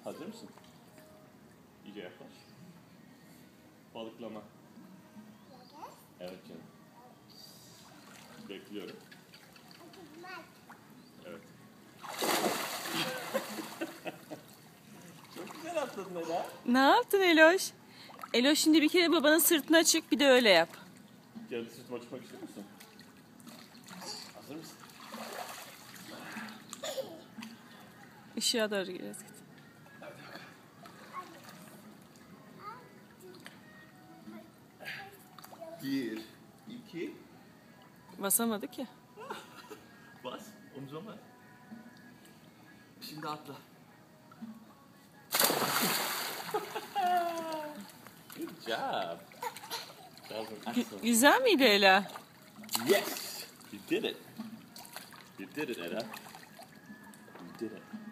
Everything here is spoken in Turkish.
Hazır mısın? İyice yaklaş. Balıklama. Evet canım. Bekliyorum. Evet. Çok güzel atladın Ela. Ne yaptın Eloş? Eloş şimdi bir kere babanın sırtına çık, bir de öyle yap. Geldi sırtıma çıkmak istiyor musun? Hazır mısın? Işığa doğru giriyoruz. Bir, iki. Basamadık ya. Bas. Omzuma bas. Şimdi atla. Good job. That was an excellent. Güzel miydi Ela? Yes! You did it. You did it, Ella. You did it.